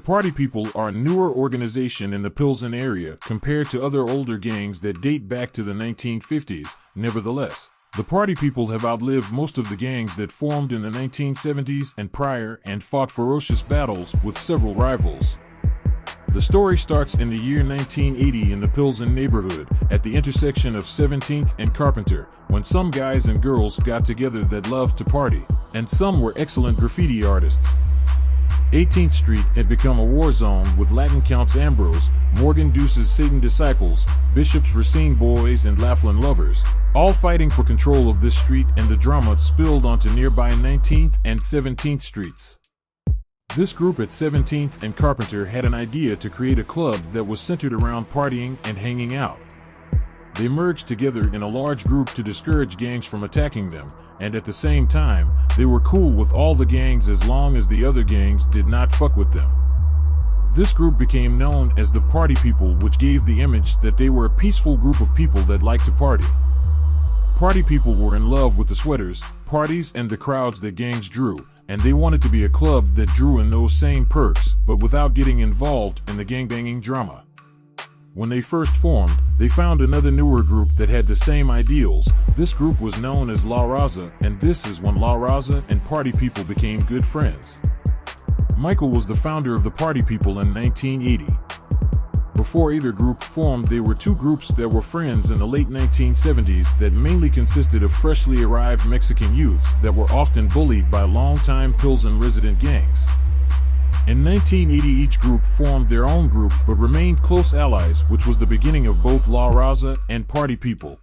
Party People are a newer organization in the Pilsen area compared to other older gangs that date back to the 1950s. Nevertheless, the Party People have outlived most of the gangs that formed in the 1970s and prior and fought ferocious battles with several rivals. The story starts in the year 1980 in the Pilsen neighborhood, at the intersection of 17th and Carpenter, when some guys and girls got together that loved to party, and some were excellent graffiti artists. 18th Street had become a war zone with Latin Counts Ambrose, Morgan Deuce's Satan Disciples, Bishop's Racine Boys and Laughlin Lovers, all fighting for control of this street, and the drama spilled onto nearby 19th and 17th Streets. This group at 17th and Carpenter had an idea to create a club that was centered around partying and hanging out. They merged together in a large group to discourage gangs from attacking them, and at the same time, they were cool with all the gangs as long as the other gangs did not fuck with them. This group became known as the Party People, which gave the image that they were a peaceful group of people that liked to party. Party People were in love with the sweaters, parties, and the crowds that gangs drew, and they wanted to be a club that drew in those same perks, but without getting involved in the gangbanging drama. When they first formed, they found another newer group that had the same ideals. This group was known as La Raza, and this is when La Raza and Party People became good friends. Michael was the founder of the Party People in 1980. Before either group formed, they were two groups that were friends in the late 1970s that mainly consisted of freshly arrived Mexican youths that were often bullied by longtime Pilsen resident gangs. In 1980, each group formed their own group but remained close allies, which was the beginning of both La Raza and Party People.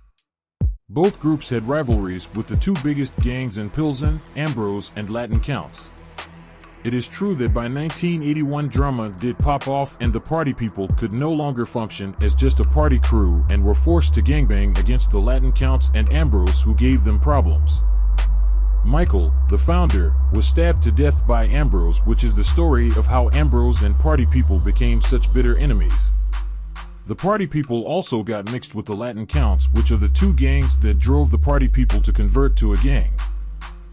Both groups had rivalries with the two biggest gangs in Pilsen, Ambrose and Latin Counts. It is true that by 1981 drama did pop off and the Party People could no longer function as just a party crew and were forced to gangbang against the Latin Counts and Ambrose, who gave them problems. Michael, the founder, was stabbed to death by Ambrose, which is the story of how Ambrose and Party People became such bitter enemies. The Party People also got mixed with the Latin Counts, which are the two gangs that drove the Party People to convert to a gang.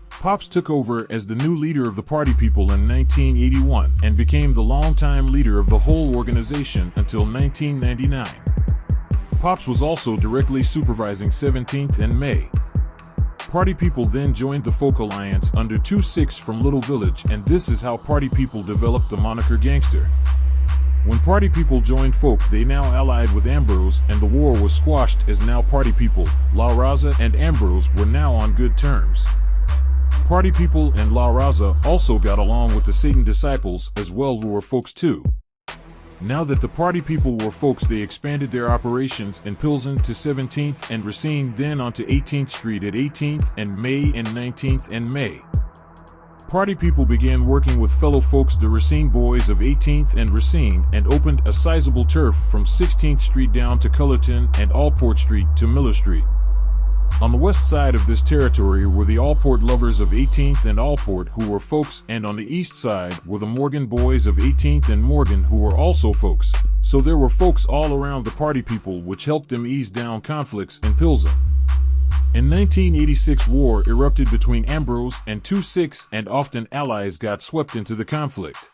Pops took over as the new leader of the Party People in 1981 and became the longtime leader of the whole organization until 1999. Pops was also directly supervising 17th and May. Party People then joined the Folk Alliance under 2-6 from Little Village, and this is how Party People developed the moniker Gangster. When Party People joined Folk, they now allied with Ambrose, and the war was squashed as now Party People, La Raza and Ambrose were now on good terms. Party People and La Raza also got along with the Satan Disciples as well, who were folks too. Now that the Party People were folks, they expanded their operations in Pilsen to 17th and Racine, then onto 18th Street at 18th and May and 19th and May. Party People began working with fellow folks, the Racine Boys of 18th and Racine, and opened a sizable turf from 16th Street down to Cullerton and Allport Street to Miller Street. On the west side of this territory were the Allport Lovers of 18th and Allport, who were folks, and on the east side were the Morgan Boys of 18th and Morgan, who were also folks. So there were folks all around the Party People, which helped them ease down conflicts in Pilsen. In 1986, war erupted between Ambrose and 2-6, and often allies got swept into the conflict.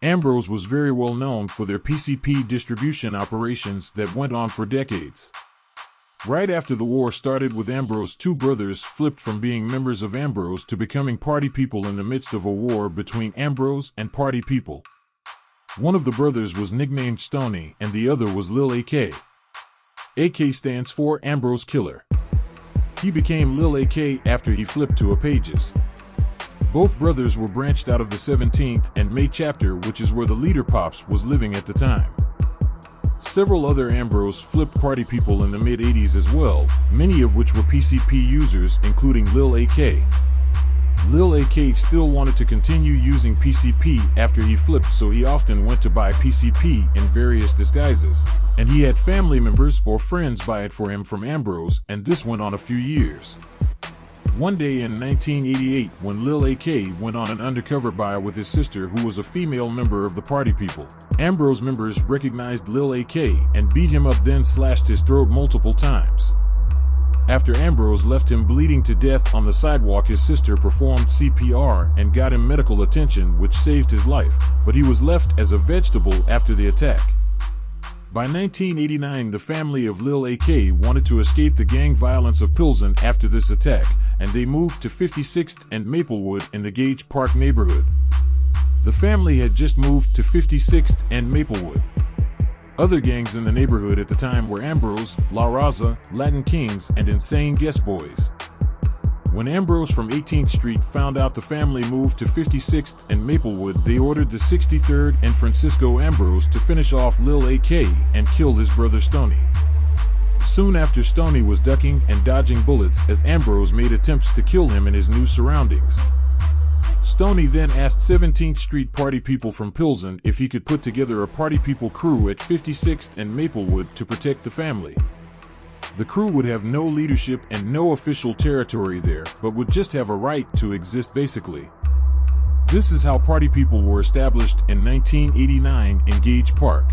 Ambrose was very well known for their PCP distribution operations that went on for decades. Right after the war started with Ambrose, two brothers flipped from being members of Ambrose to becoming Party People in the midst of a war between Ambrose and Party People. One of the brothers was nicknamed Stoney and the other was Lil AK. AK stands for Ambrose Killer. He became Lil AK after he flipped to a Pages. Both brothers were branched out of the 17th and May chapter, which is where the leader Pops was living at the time. Several other Ambrose flipped Party People in the mid-80s as well, many of which were PCP users, including Lil AK. Lil AK still wanted to continue using PCP after he flipped, so he often went to buy PCP in various disguises, and he had family members or friends buy it for him from Ambrose, and this went on a few years. One day in 1988, when Lil AK went on an undercover buy with his sister, who was a female member of the Party People, Ambrose members recognized Lil AK and beat him up, then slashed his throat multiple times. After Ambrose left him bleeding to death on the sidewalk, his sister performed CPR and got him medical attention, which saved his life, but he was left as a vegetable after the attack. By 1989, the family of Lil AK wanted to escape the gang violence of Pilsen after this attack, and they moved to 56th and Maplewood in the Gage Park neighborhood. The family had just moved to 56th and Maplewood. Other gangs in the neighborhood at the time were Ambrose, La Raza, Latin Kings, and Insane Guest Boys. When Ambrose from 18th Street found out the family moved to 56th and Maplewood, they ordered the 63rd and Francisco Ambrose to finish off Lil AK and kill his brother Stoney. Soon after, Stoney was ducking and dodging bullets as Ambrose made attempts to kill him in his new surroundings. Stoney then asked 17th Street party people from Pilsen if he could put together a party people crew at 56th and Maplewood to protect the family. The crew would have no leadership and no official territory there, but would just have a right to exist basically. This is how party people were established in 1989 in Gage Park.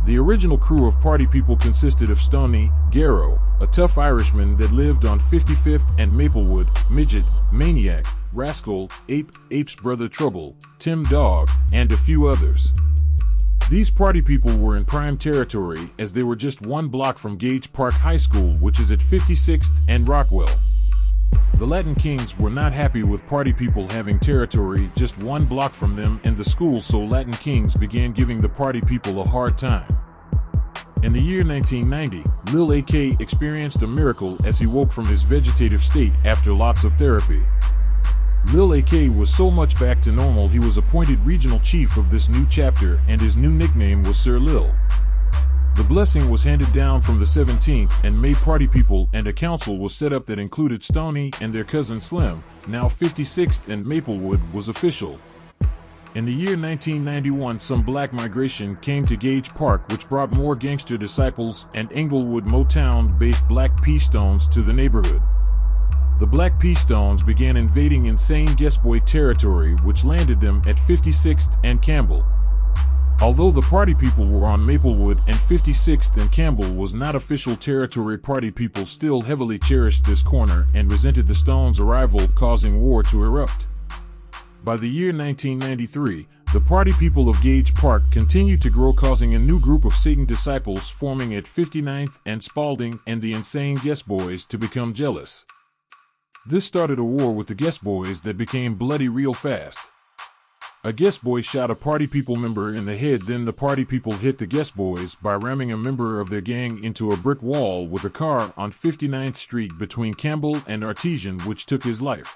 The original crew of party people consisted of Stoney, Garrow, a tough Irishman that lived on 55th and Maplewood, Midget, Maniac, Rascal, Ape's brother Trouble, Tim Dog, and a few others. These party people were in prime territory as they were just one block from Gage Park High School, which is at 56th and Rockwell. The Latin Kings were not happy with party people having territory just one block from them and the school, so Latin Kings began giving the party people a hard time. In the year 1990, Lil AK experienced a miracle as he woke from his vegetative state after lots of therapy. Lil AK was so much back to normal he was appointed regional chief of this new chapter, and his new nickname was Sir Lil. The blessing was handed down from the 17th and May party people, and a council was set up that included Stoney and their cousin Slim. Now 56th and Maplewood was official. In the year 1991, some black migration came to Gage Park, which brought more Gangster disciples and Englewood Motown-based Black P Stones to the neighborhood. The Black P Stones began invading Insane Guest Boy territory, which landed them at 56th and Campbell. Although the party people were on Maplewood and 56th and Campbell was not official territory, party people still heavily cherished this corner and resented the Stones' arrival, causing war to erupt. By the year 1993, the party people of Gage Park continued to grow, causing a new group of Satan disciples forming at 59th and Spalding and the Insane Guest Boys to become jealous. This started a war with the Guest Boys that became bloody real fast. A Guest Boy shot a party people member in the head, then the party people hit the Guest Boys by ramming a member of their gang into a brick wall with a car on 59th Street between Campbell and Artesian, which took his life.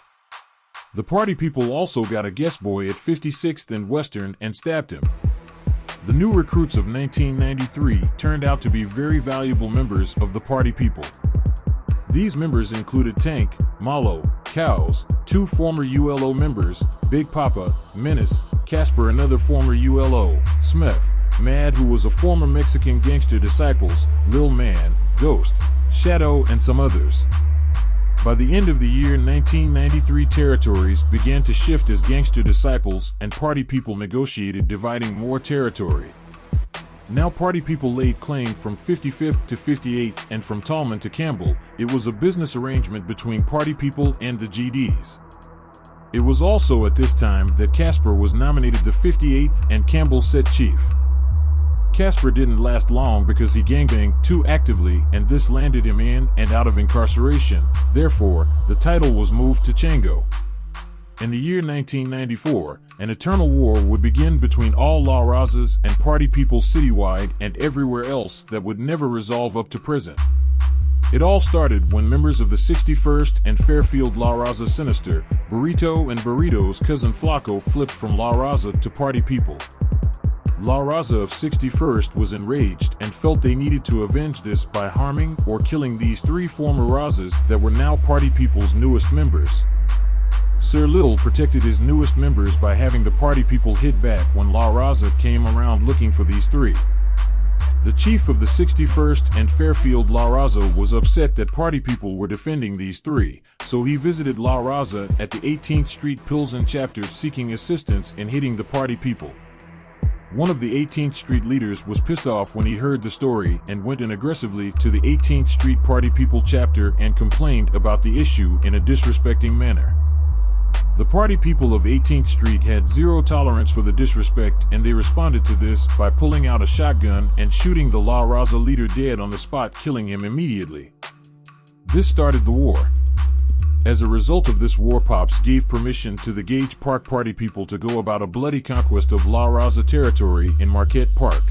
The party people also got a Guest Boy at 56th and Western and stabbed him. The new recruits of 1993 turned out to be very valuable members of the party people. These members included Tank, Malo, Cows, two former ULO members, Big Papa, Menace, Casper, another former ULO, Smith, Mad, who was a former Mexican Gangster disciples, Lil Man, Ghost, Shadow, and some others. By the end of the year 1993, territories began to shift as Gangster disciples and party people negotiated dividing more territory. Now party people laid claim from 55th to 58th and from Tallman to Campbell. It was a business arrangement between party people and the GDs. It was also at this time that Casper was nominated the 58th and Campbell set chief. Casper didn't last long because he gangbanged too actively, and this landed him in and out of incarceration. Therefore, the title was moved to Chango. In the year 1994, an eternal war would begin between all La Razas and party people citywide and everywhere else that would never resolve up to present. It all started when members of the 61st and Fairfield La Raza Sinister, Burrito and Burrito's cousin Flacco, flipped from La Raza to party people. La Raza of 61st was enraged and felt they needed to avenge this by harming or killing these three former Razas that were now party people's newest members. Sir Lil protected his newest members by having the party people hit back when La Raza came around looking for these three. The chief of the 61st and Fairfield La Raza was upset that party people were defending these three, so he visited La Raza at the 18th Street Pilsen chapter seeking assistance in hitting the party people. One of the 18th Street leaders was pissed off when he heard the story and went in aggressively to the 18th Street Party People chapter and complained about the issue in a disrespecting manner. The Party People of 18th Street had zero tolerance for the disrespect, and they responded to this by pulling out a shotgun and shooting the La Raza leader dead on the spot, killing him immediately. This started the war. As a result of this war, Pops gave permission to the Gage Park Party People to go about a bloody conquest of La Raza territory in Marquette Park.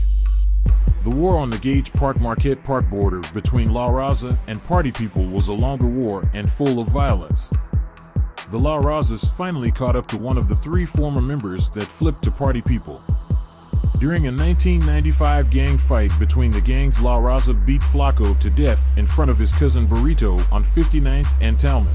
The war on the Gage Park-Marquette Park border between La Raza and Party People was a longer war and full of violence. The La Razas finally caught up to one of the three former members that flipped to Party People. During a 1995 gang fight between the gangs, La Raza beat Flacco to death in front of his cousin Burrito on 59th and Talman.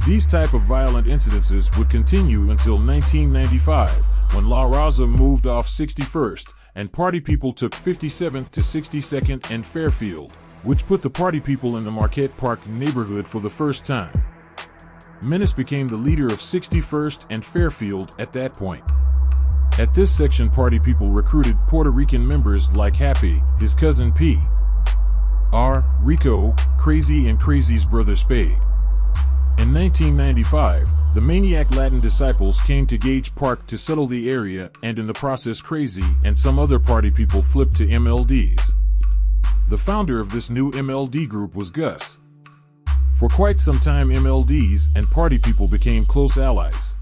These type of violent incidences would continue until 1995, when La Raza moved off 61st, and Party People took 57th to 62nd and Fairfield, which put the Party People in the Marquette Park neighborhood for the first time. Menace became the leader of 61st and Fairfield at that point. At this section, Party People recruited Puerto Rican members like Happy, his cousin P. R. Rico, Crazy, and Crazy's brother Spade. In 1995, the Maniac Latin Disciples came to Gage Park to settle the area, and in the process Crazy and some other Party People flipped to MLDs. The founder of this new MLD group was Gus. For quite some time, MLDs and Party People became close allies.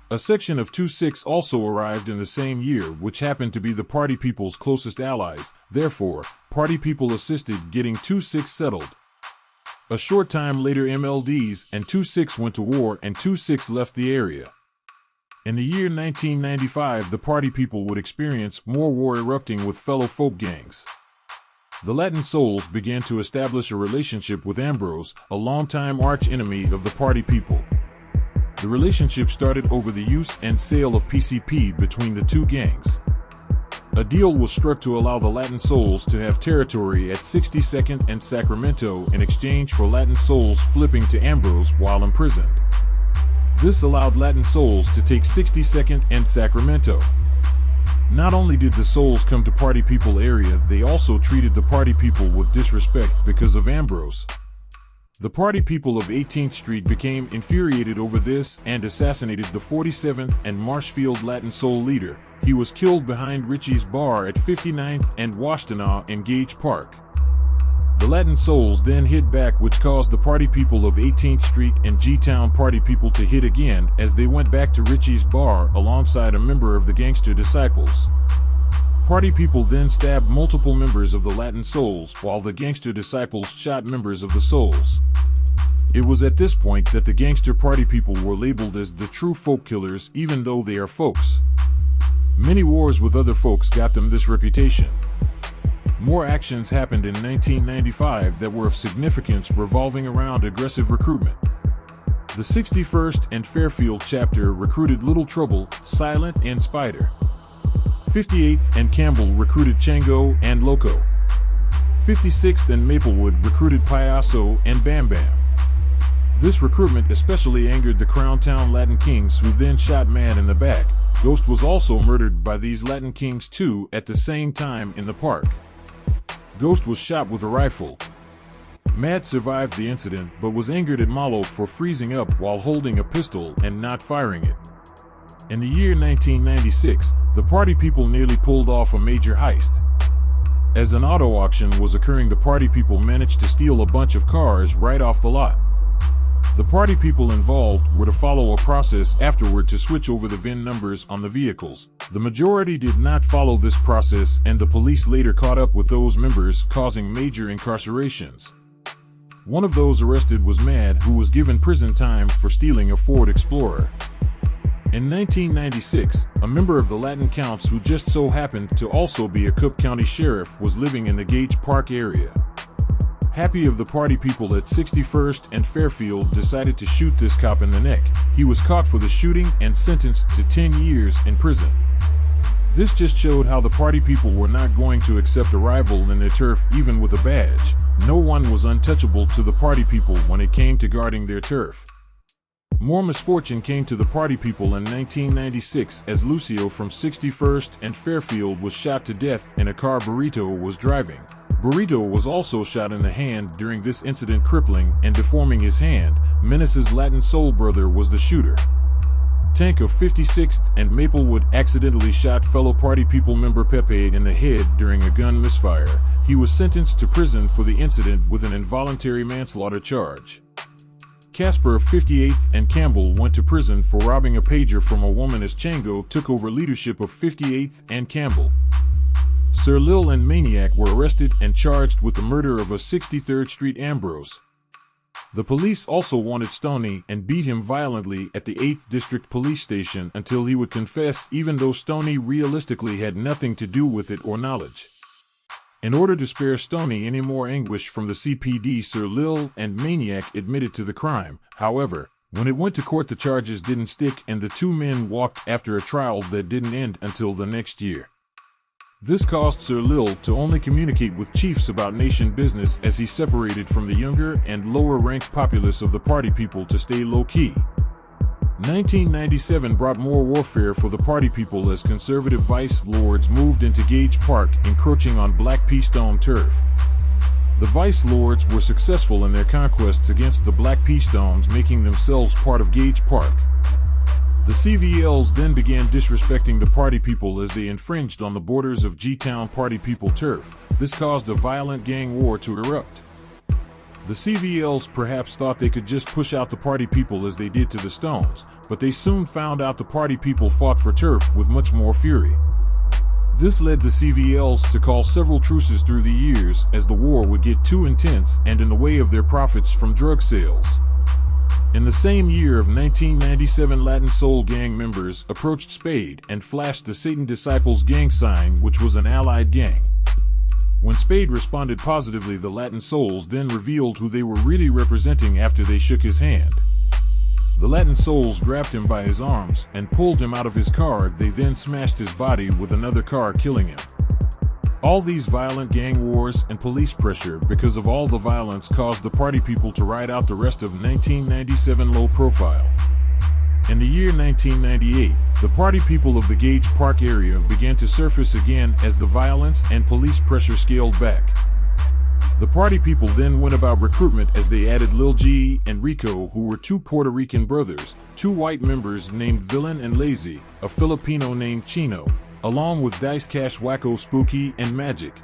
A section of 2-6 also arrived in the same year, which happened to be the Party People's closest allies. Therefore, Party People assisted getting 2-6 settled. A short time later, MLDs and 2-6 went to war, and 2-6 left the area. In the year 1995, the Party People would experience more war erupting with fellow folk gangs. The Latin Souls began to establish a relationship with Ambrose, a longtime arch-enemy of the Party People. The relationship started over the use and sale of PCP between the two gangs. A deal was struck to allow the Latin Souls to have territory at 62nd and Sacramento in exchange for Latin Souls flipping to Ambrose while imprisoned. This allowed Latin Souls to take 62nd and Sacramento. Not only did the Souls come to Party People area, they also treated the Party People with disrespect because of Ambrose. The Party People of 18th Street became infuriated over this and assassinated the 47th and Marshfield Latin Soul leader. He was killed behind Richie's Bar at 59th and Washtenaw in Gage Park. The Latin Souls then hit back, which caused the Party People of 18th Street and G-Town Party People to hit again as they went back to Richie's Bar alongside a member of the Gangster Disciples. Party People then stabbed multiple members of the Latin Souls, while the Gangster Disciples shot members of the Souls. It was at this point that the Gangster Party People were labeled as the true folk killers, even though they are folks. Many wars with other folks got them this reputation. More actions happened in 1995 that were of significance, revolving around aggressive recruitment. The 61st and Fairfield chapter recruited Little Trouble, Silent, and Spider. 58th and Campbell recruited Chango and Loco. 56th and Maplewood recruited Payaso and Bam Bam. This recruitment especially angered the Crown Town Latin Kings, who then shot Mad in the back. Ghost was also murdered by these Latin Kings too at the same time in the park. Ghost was shot with a rifle. Mad survived the incident but was angered at Malo for freezing up while holding a pistol and not firing it. In the year 1996, the Party People nearly pulled off a major heist. As an auto auction was occurring, the Party People managed to steal a bunch of cars right off the lot. The Party People involved were to follow a process afterward to switch over the VIN numbers on the vehicles. The majority did not follow this process, and the police later caught up with those members, causing major incarcerations. One of those arrested was Mad, who was given prison time for stealing a Ford Explorer. In 1996, a member of the Latin Counts, who just so happened to also be a Cook County sheriff, was living in the Gage Park area. Happy of the Party People at 61st and Fairfield decided to shoot this cop in the neck. He was caught for the shooting and sentenced to 10 years in prison. This just showed how the Party People were not going to accept a rival in their turf, even with a badge. No one was untouchable to the Party People when it came to guarding their turf. More misfortune came to the party people in 1996 as Lucio from 61st and Fairfield was shot to death in a car Burrito was driving. Burrito was also shot in the hand during this incident, crippling and deforming his hand. Menace's Latin Soul brother was the shooter. Tank of 56th and Maplewood accidentally shot fellow party people member Pepe in the head during a gun misfire. He was sentenced to prison for the incident with an involuntary manslaughter charge. Casper of 58th and Campbell went to prison for robbing a pager from a woman as Chango took over leadership of 58th and Campbell. Sir Lil and Maniac were arrested and charged with the murder of a 63rd Street Ambrose. The police also wanted Stoney and beat him violently at the 8th District Police Station until he would confess, even though Stoney realistically had nothing to do with it or knowledge. In order to spare Stoney any more anguish from the CPD, Sir Lil and Maniac admitted to the crime. However, when it went to court, the charges didn't stick and the two men walked after a trial that didn't end until the next year. This caused Sir Lil to only communicate with chiefs about nation business as he separated from the younger and lower-ranked populace of the party people to stay low-key. 1997 brought more warfare for the party people as conservative vice lords moved into Gage Park, encroaching on Black Peastone turf. The vice lords were successful in their conquests against the Black Peastones, making themselves part of Gage Park. The CVLs then began disrespecting the party people as they infringed on the borders of G-Town party people turf. This caused a violent gang war to erupt. The CVLs perhaps thought they could just push out the party people as they did to the Stones, but they soon found out the party people fought for turf with much more fury. This led the CVLs to call several truces through the years as the war would get too intense and in the way of their profits from drug sales. In the same year of 1997, Latin Soul gang members approached Spade and flashed the Satan Disciples gang sign, which was an allied gang. When Spade responded positively, the Latin Souls then revealed who they were really representing after they shook his hand. The Latin Souls grabbed him by his arms and pulled him out of his car. They then smashed his body with another car, killing him. All these violent gang wars and police pressure because of all the violence caused the party people to ride out the rest of 1997 low profile. In the year 1998, the party people of the Gage Park area began to surface again as the violence and police pressure scaled back. The party people then went about recruitment as they added Lil G and Rico, who were two Puerto Rican brothers, two white members named Villain and Lazy, a Filipino named Chino, along with Dice Cash, Wacko, Spooky, and Magic.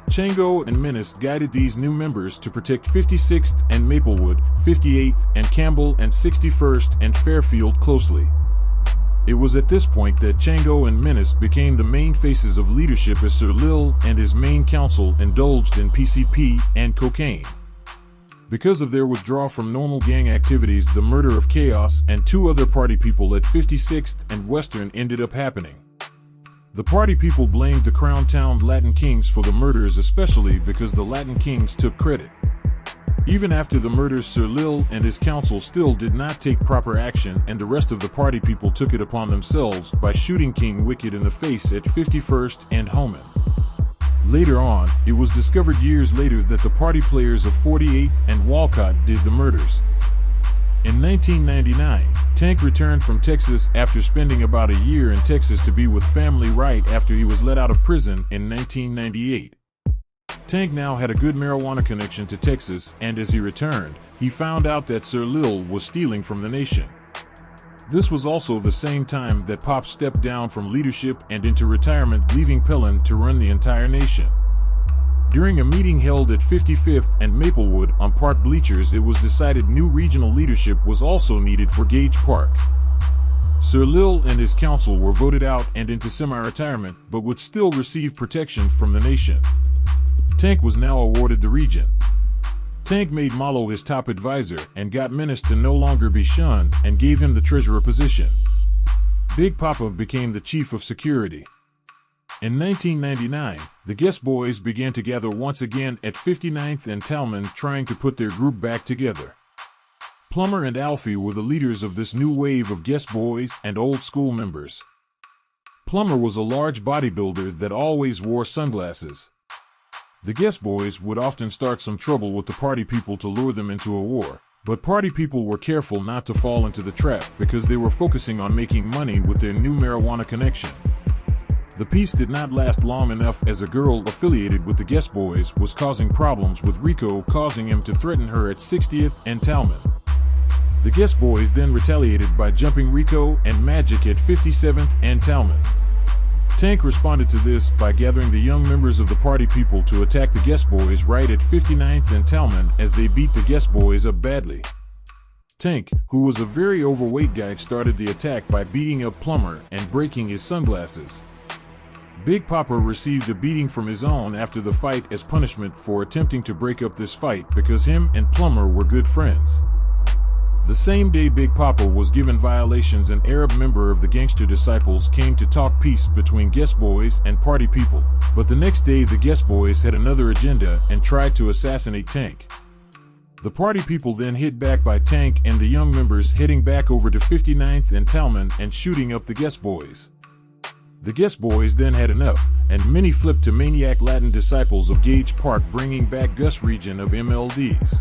Chango and Menace guided these new members to protect 56th and Maplewood, 58th and Campbell, and 61st and Fairfield closely. It was at this point that Chango and Menace became the main faces of leadership as Sir Lil and his main council indulged in PCP and cocaine. Because of their withdrawal from normal gang activities, the murder of Chaos and two other party people at 56th and Western ended up happening. The party people blamed the Crown Town Latin Kings for the murders, especially because the Latin Kings took credit. Even after the murders, Sir Lil and his council still did not take proper action, and the rest of the party people took it upon themselves by shooting King Wicked in the face at 51st and Homan. Later on, it was discovered years later that the party players of 48th and Walcott did the murders. In 1999, Tank returned from Texas after spending about a year in Texas to be with family right after he was let out of prison in 1998. Tank now had a good marijuana connection to Texas, and as he returned, he found out that Sir Lil was stealing from the nation. This was also the same time that Pop stepped down from leadership and into retirement, leaving Pellin to run the entire nation. During a meeting held at 55th and Maplewood on park bleachers, it was decided new regional leadership was also needed for Gage Park. Sir Lil and his council were voted out and into semi-retirement, but would still receive protection from the nation. Tank was now awarded the region. Tank made Malo his top advisor and got Menace to no longer be shunned and gave him the treasurer position. Big Papa became the chief of security. In 1999, the Guest Boys began to gather once again at 59th and Talman, trying to put their group back together. Plummer and Alfie were the leaders of this new wave of Guest Boys and old school members. Plummer was a large bodybuilder that always wore sunglasses. The Guest Boys would often start some trouble with the party people to lure them into a war, But party people were careful not to fall into the trap because they were focusing on making money with their new marijuana connection. The peace did not last long enough as a girl affiliated with the Guest Boys was causing problems with Rico, causing him to threaten her at 60th and Talman. The Guest Boys then retaliated by jumping Rico and Magic at 57th and Talman. Tank responded to this by gathering the young members of the party people to attack the Guest Boys right at 59th and Talman as they beat the Guest Boys up badly. Tank, who was a very overweight guy, started the attack by beating up Plumber and breaking his sunglasses. Big Papa received a beating from his own after the fight as punishment for attempting to break up this fight because him and Plumber were good friends. The same day Big Papa was given violations, an Arab member of the Gangster Disciples came to talk peace between Guest Boys and party people, but the next day the Guest Boys had another agenda and tried to assassinate Tank. The party people then hit back by Tank and the young members heading back over to 59th and Talman and shooting up the Guest Boys. The Guest Boys then had enough, and many flipped to maniac Latin disciples of Gage Park, bringing back Gus region of MLDs.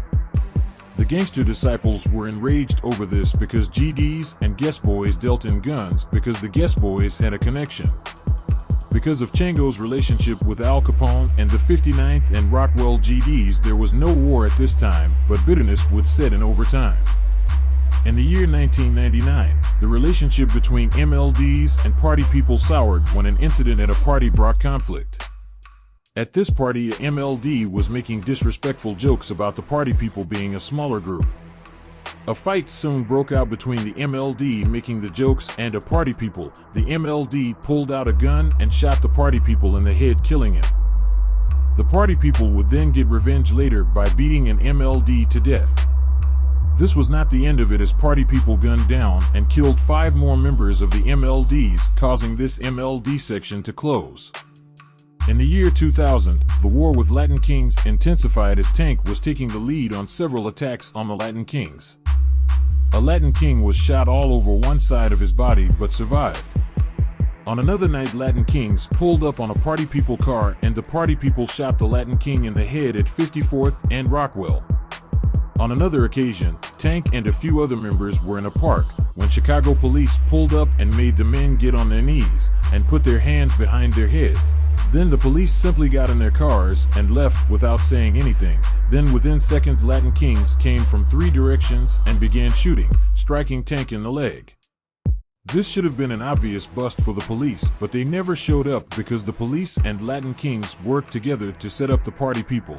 The Gangster Disciples were enraged over this because GDs and Guest Boys dealt in guns because the Guest Boys had a connection. Because of Chango's relationship with Al Capone and the 59th and Rockwell GDs, there was no war at this time, but bitterness would set in over time. In the year 1999, the relationship between MLDs and party people soured when an incident at a party brought conflict. At this party, a MLD was making disrespectful jokes about the party people being a smaller group. A fight soon broke out between the MLD making the jokes and a party people. The MLD pulled out a gun and shot the party people in the head, killing him. The party people would then get revenge later by beating an MLD to death. This was not the end of it, as party people gunned down and killed 5 more members of the MLDs, causing this MLD section to close. In the year 2000, the war with Latin Kings intensified as Tank was taking the lead on several attacks on the Latin Kings. A Latin King was shot all over one side of his body but survived. On another night, Latin Kings pulled up on a party people car and the party people shot the Latin King in the head at 54th and Rockwell. On another occasion, Tank and a few other members were in a park when Chicago police pulled up and made the men get on their knees and put their hands behind their heads. Then the police simply got in their cars and left without saying anything. Then within seconds, Latin Kings came from 3 directions and began shooting, striking Tank in the leg. This should have been an obvious bust for the police, but they never showed up because the police and Latin Kings worked together to set up the party people.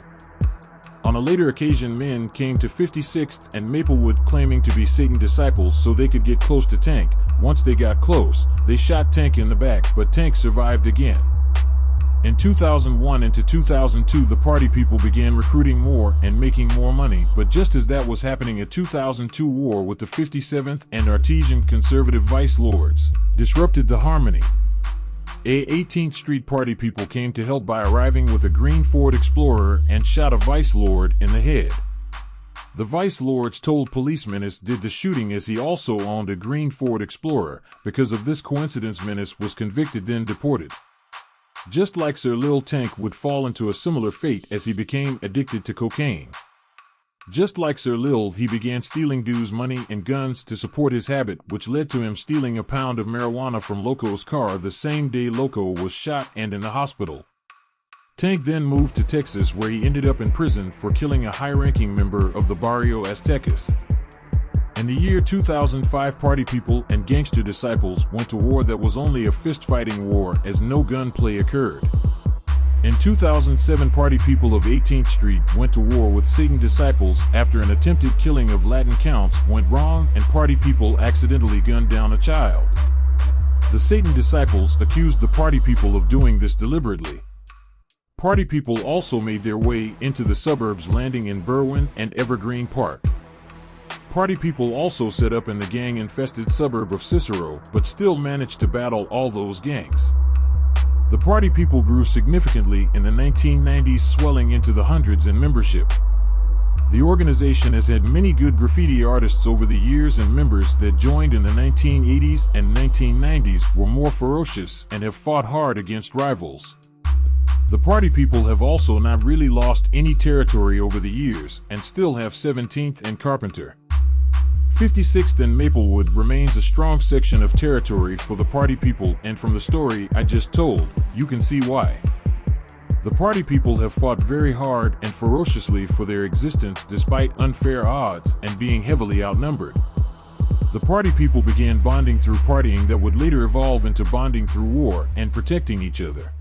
On a later occasion, men came to 56th and Maplewood claiming to be Satan disciples so they could get close to Tank. Once they got close, they shot Tank in the back, but Tank survived again. In 2001 into 2002, the party people began recruiting more and making more money, but just as that was happening, a 2002 war with the 57th and Artesian conservative vice lords disrupted the harmony. A 18th Street party people came to help by arriving with a green Ford Explorer and shot a vice lord in the head. The vice lords told police Menace did the shooting as he also owned a green Ford Explorer. Because of this coincidence, Menace was convicted, then deported. Just like Sir Lil, Tank would fall into a similar fate as he became addicted to cocaine. Just like Sir Lil, he began stealing dues money and guns to support his habit, which led to him stealing a pound of marijuana from Loco's car the same day Loco was shot and in the hospital. Tank then moved to Texas, where he ended up in prison for killing a high-ranking member of the Barrio Aztecas. In the year 2005, party people and Gangster Disciples went to war that was only a fist-fighting war as no gunplay occurred. In 2007, party people of 18th Street went to war with Satan Disciples after an attempted killing of Latin counts went wrong and party people accidentally gunned down a child. The Satan Disciples accused the party people of doing this deliberately. Party people also made their way into the suburbs, landing in Berwyn and Evergreen Park. Party people also set up in the gang-infested suburb of Cicero, but still managed to battle all those gangs. The party people grew significantly in the 1990s, swelling into the hundreds in membership. The organization has had many good graffiti artists over the years, and members that joined in the 1980s and 1990s were more ferocious and have fought hard against rivals. The party people have also not really lost any territory over the years and still have 17th and Carpenter. 56th and Maplewood remains a strong section of territory for the party people, and from the story I just told, you can see why. The party people have fought very hard and ferociously for their existence despite unfair odds and being heavily outnumbered. The party people began bonding through partying that would later evolve into bonding through war and protecting each other.